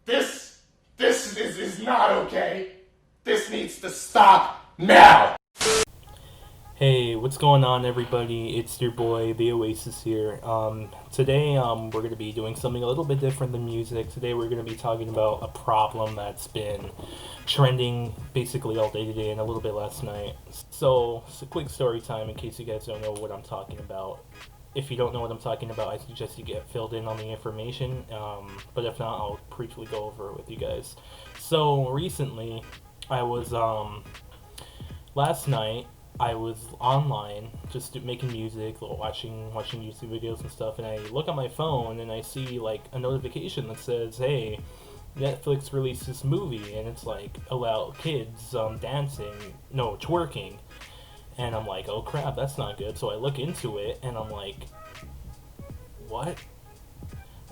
This is not okay. This needs to stop now. Hey, what's going on, everybody? It's your boy, the Oasis here. Today, we're going to be doing something a little bit different than music. Today, we're going to be talking about a problem that's been trending basically all day today and a little bit last night. So, it's a quick story time in case you guys don't know what I'm talking about. If you don't know what I'm talking about, I suggest you get filled in on the information. But if not, I'll briefly go over it with you guys. So, recently, I was, last night, I was online just making music, watching YouTube videos and stuff, and I look at my phone and I see like a notification that says, "Hey, Netflix released this movie," and it's like about kids twerking, and I'm like, "Oh crap, that's not good." So I look into it and I'm like, "What?"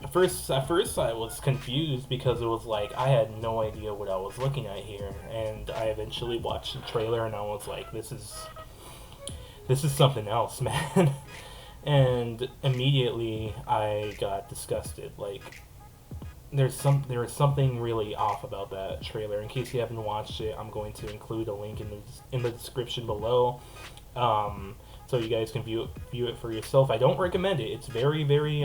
At first I was confused because it was like I had no idea what I was looking at here, and I eventually watched the trailer and I was like, this is something else, man. And immediately I got disgusted. Like there was something really off about that trailer. In case you haven't watched it, I'm going to include a link in the description below. So you guys can view it for yourself. I don't recommend it. It's very, very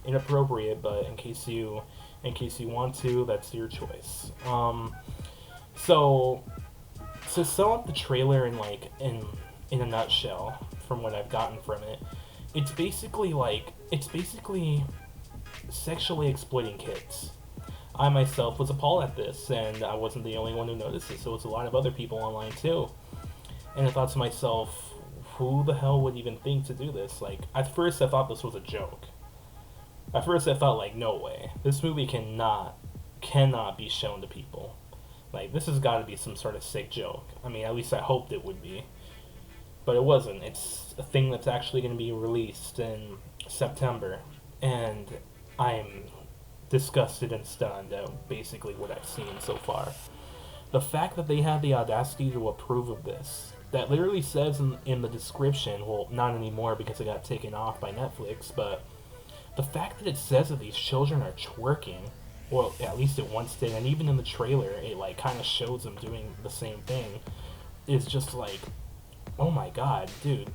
inappropriate, but in case you want to, that's your choice. So to sum up the trailer in a nutshell, from what I've gotten from it, it's basically sexually exploiting kids. I myself was appalled at this, and I wasn't the only one who noticed it. So it was a lot of other people online too. And I thought to myself, who the hell would even think to do this? Like, at first I thought this was a joke. At first I thought, like, no way. This movie cannot be shown to people. Like, this has got to be some sort of sick joke. I mean, at least I hoped it would be. But it wasn't. It's a thing that's actually going to be released in September. And I'm disgusted and stunned at basically what I've seen so far. The fact that they had the audacity to approve of this, that literally says in the description, well, not anymore because it got taken off by Netflix, but the fact that it says that these children are twerking, well, at least it once did, and even in the trailer, it like kind of shows them doing the same thing, is just like, oh my god, dude,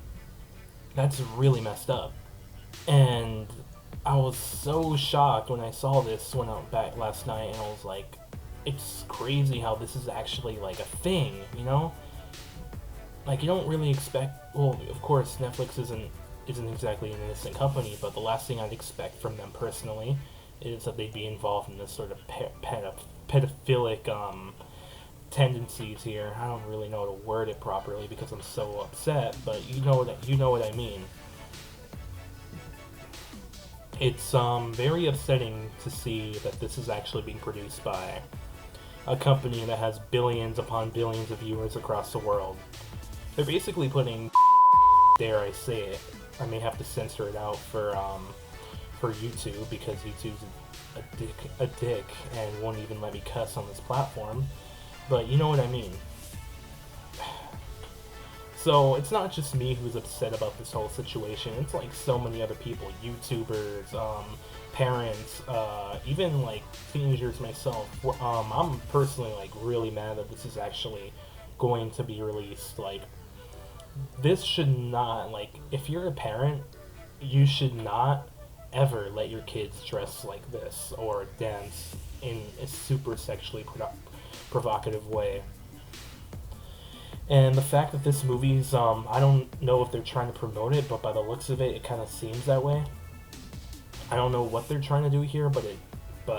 that's really messed up. And I was so shocked when I saw this when I went back last night, and I was like, it's crazy how this is actually like a thing, you know? Like, you don't really expect, well, of course, Netflix isn't exactly an innocent company, but the last thing I'd expect from them personally is that they'd be involved in this sort of pedophilic tendencies here. I don't really know how to word it properly because I'm so upset, but you know what I mean. It's very upsetting to see that this is actually being produced by a company that has billions upon billions of viewers across the world. They're basically putting, dare I say it, I may have to censor it out for YouTube because YouTube's a dick and won't even let me cuss on this platform, but you know what I mean. So it's not just me who's upset about this whole situation, it's like so many other people, YouTubers, parents, even like teenagers myself. I'm personally like really mad that this is actually going to be released. Like, this should not, like, if you're a parent, you should not ever let your kids dress like this or dance in a super sexually provocative way. And the fact that this movie's, I don't know if they're trying to promote it, but by the looks of it, it kind of seems that way. I don't know what they're trying to do here, but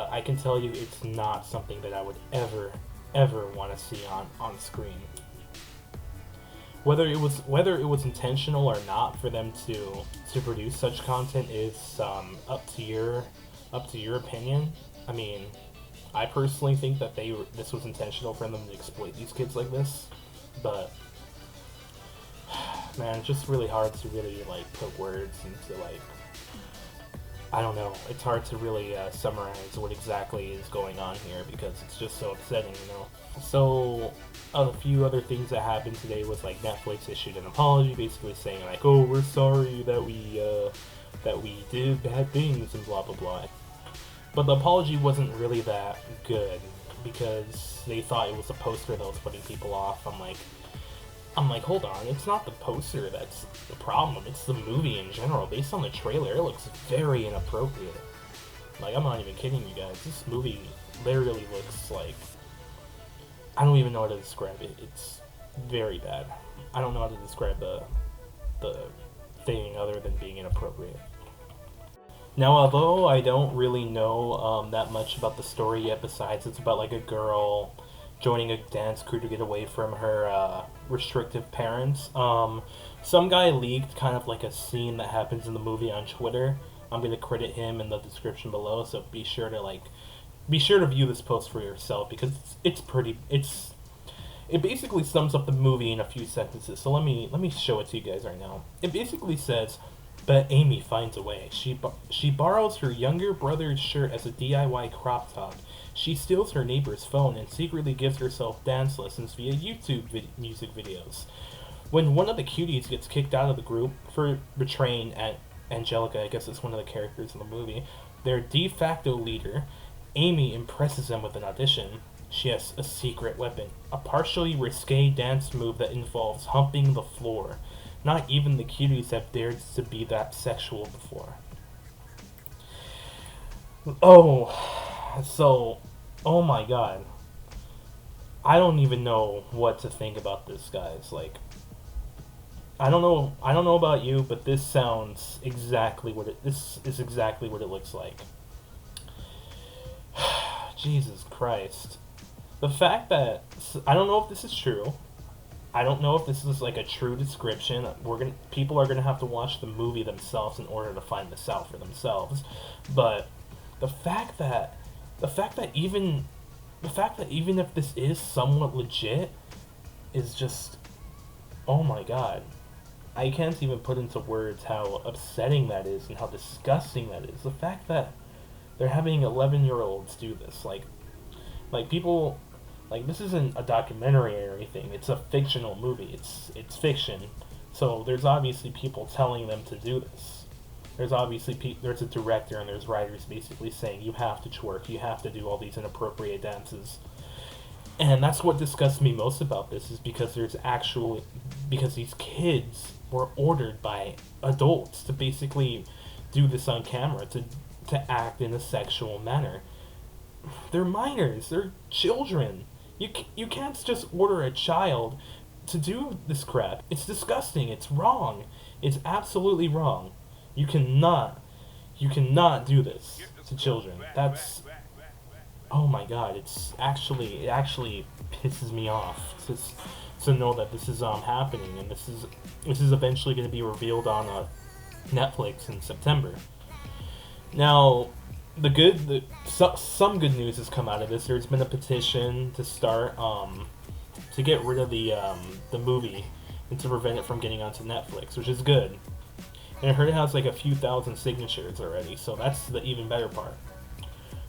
I can tell you it's not something that I would ever want to see on screen. Whether it was intentional or not for them to produce such content is up to your opinion. I mean, I personally think that this was intentional for them to exploit these kids like this, but man, it's just really hard to really like put words into, like, I don't know. It's hard to really summarize what exactly is going on here because it's just so upsetting, you know. So a few other things that happened today was like Netflix issued an apology, basically saying like, "Oh, we're sorry that we did bad things," and blah blah blah. But the apology wasn't really that good because they thought it was a poster that was putting people off. I'm like, hold on, it's not the poster that's the problem, it's the movie in general. Based on the trailer, it looks very inappropriate. Like, I'm not even kidding you guys. This movie literally looks like... I don't even know how to describe it. It's very bad. I don't know how to describe the thing other than being inappropriate. Now, although I don't really know that much about the story yet, besides it's about like a girl joining a dance crew to get away from her restrictive parents. Some guy leaked kind of like a scene that happens in the movie on Twitter. I'm gonna credit him in the description below, so be sure to view this post for yourself because it basically sums up the movie in a few sentences. So let me show it to you guys right now. It basically says, but Amy finds a way. She borrows her younger brother's shirt as a DIY crop top. She steals her neighbor's phone and secretly gives herself dance lessons via YouTube music videos. When one of the cuties gets kicked out of the group for betraying Angelica, I guess it's one of the characters in the movie, their de facto leader, Amy impresses them with an audition. She has a secret weapon, a partially risque dance move that involves humping the floor. Not even the cuties have dared to be that sexual before. Oh my god. I don't even know what to think about this, guys. Like, I don't know about you, but this sounds exactly this is exactly what it looks like. Jesus Christ. The fact that, I don't know if this is true. I don't know if this is like a true description. People are gonna have to watch the movie themselves in order to find this out for themselves. But the fact that even if this is somewhat legit is just, oh my god. I can't even put into words how upsetting that is and how disgusting that is. The fact that they're having 11-year-olds do this, like people, like, this isn't a documentary or anything. It's a fictional movie. It's fiction. So there's obviously people telling them to do this. There's obviously there's a director and there's writers basically saying you have to twerk, you have to do all these inappropriate dances. And that's what disgusts me most about this, is because because these kids were ordered by adults to basically do this on camera, to act in a sexual manner. They're minors, they're children. You can't just order a child to do this crap. It's disgusting, it's wrong. It's absolutely wrong. You cannot do this to children. That's, oh my god, it actually pisses me off to know that this is happening, and this is eventually going to be revealed on Netflix in September. Now, some good news has come out of this. There's been a petition to start to get rid of the movie and to prevent it from getting onto Netflix, which is good. And I heard it has like a few thousand signatures already, so that's the even better part.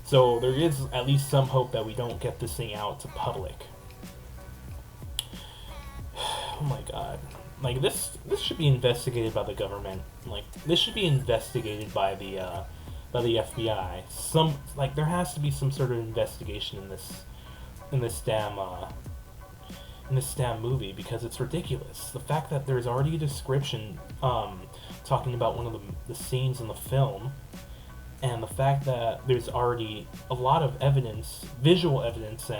So there is at least some hope that we don't get this thing out to public. Oh my god. Like, this should be investigated by the government. Like, this should be investigated by the FBI. There has to be some sort of investigation in this damn movie, because it's ridiculous. The fact that there's already a description talking about one of the scenes in the film, and the fact that there's already a lot of evidence, visual evidence,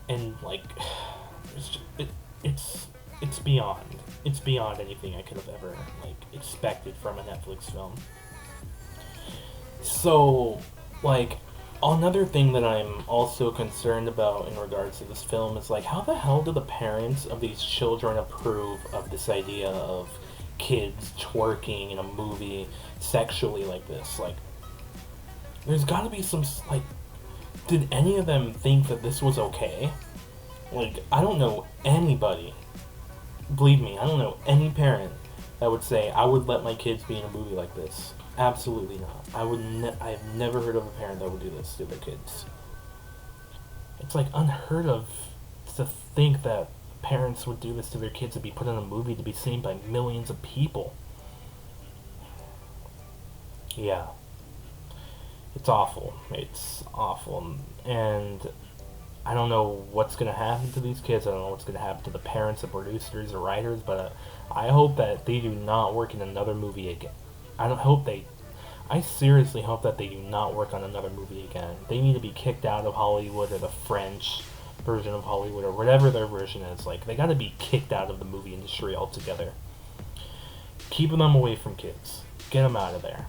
and like, it's beyond anything I could have ever like expected from a Netflix film. So, like, another thing that I'm also concerned about in regards to this film is, like, how the hell do the parents of these children approve of this idea of kids twerking in a movie sexually like this? Like, there's gotta be some, like, did any of them think that this was okay? Like, I don't know anybody, believe me, I don't know any parent that would say, I would let my kids be in a movie like this. Absolutely not. I've never heard of a parent that would do this to their kids. It's like unheard of to think that parents would do this to their kids, to be put in a movie to be seen by millions of people. Yeah. It's awful. It's awful. And I don't know what's going to happen to these kids. I don't know what's going to happen to the parents, the producers, the writers, but I hope that they do not work in another movie again. I seriously hope that they do not work on another movie again. They need to be kicked out of Hollywood, or the French version of Hollywood, or whatever their version is. Like, they gotta be kicked out of the movie industry altogether. Keep them away from kids. Get them out of there.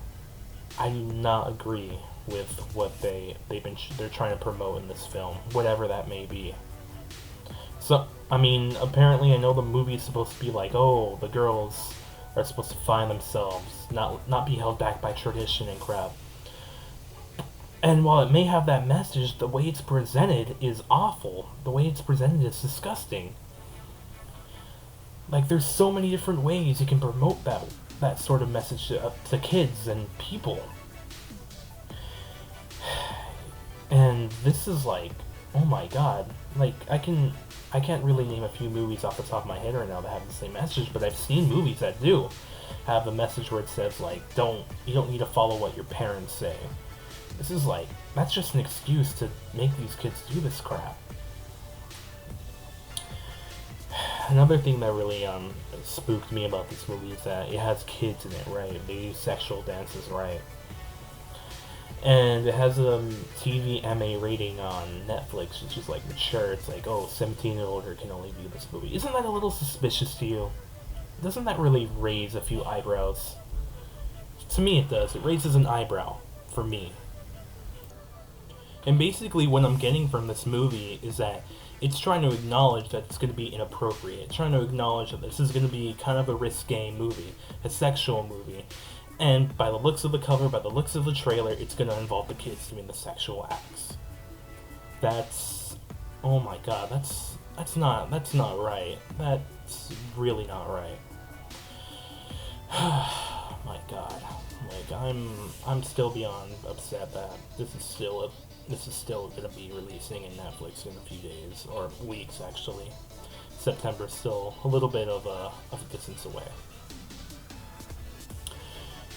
I do not agree with what they're trying to promote in this film, whatever that may be. So, I mean, apparently I know the movie is supposed to be like, oh, the girls are supposed to find themselves, not be held back by tradition and crap. And while it may have that message, the way it's presented is awful. The way it's presented is disgusting. Like, there's so many different ways you can promote that sort of message to kids and people. And this is like, oh my god. Like, I can't really name a few movies off the top of my head right now that have the same message, but I've seen movies that do have the message where it says, like, you don't need to follow what your parents say. This is like, that's just an excuse to make these kids do this crap. Another thing that really spooked me about this movie is that it has kids in it, right? They use sexual dances, right? And it has a TV MA rating on Netflix, which is like mature. It's like, oh, 17 and older can only view this movie. Isn't that a little suspicious to you? Doesn't that really raise a few eyebrows? To me it does. It raises an eyebrow for me. And basically what I'm getting from this movie is that it's trying to acknowledge that it's going to be inappropriate. It's trying to acknowledge that this is going to be kind of a risque movie, a sexual movie. And by the looks of the cover, by the looks of the trailer, it's going to involve the kids doing the sexual acts. That's, oh my god, that's not right. That's really not right. My god. Like, I'm still beyond upset that this is still going to be releasing in Netflix in a few days, or weeks actually. September's still a little bit of a distance away.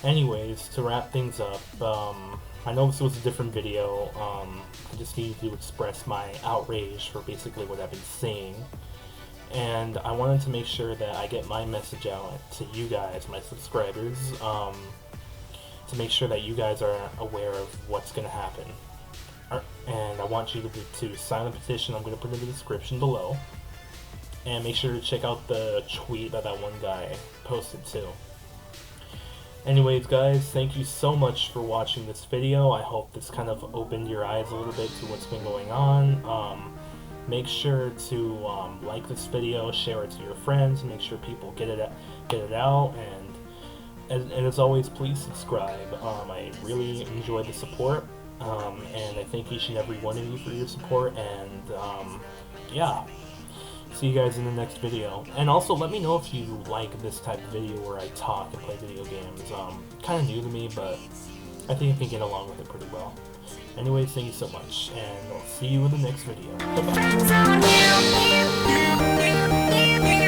Anyways, to wrap things up, I know this was a different video. I just needed to express my outrage for basically what I've been seeing. And I wanted to make sure that I get my message out to you guys, my subscribers, to make sure that you guys are aware of what's going to happen. And I want you to sign the petition I'm going to put in the description below. And make sure to check out the tweet that one guy posted too. Anyways guys, thank you so much for watching this video. I hope this kind of opened your eyes a little bit to what's been going on. Make sure to like this video, share it to your friends, make sure people get it out, and as always, please subscribe. I really enjoy the support, and I thank each and every one of you for your support, and yeah. See you guys in the next video. And also, let me know if you like this type of video where I talk and play video games. Kind of new to me, but I think I can get along with it pretty well. Anyways, thank you so much, and I'll see you in the next video. Bye-bye.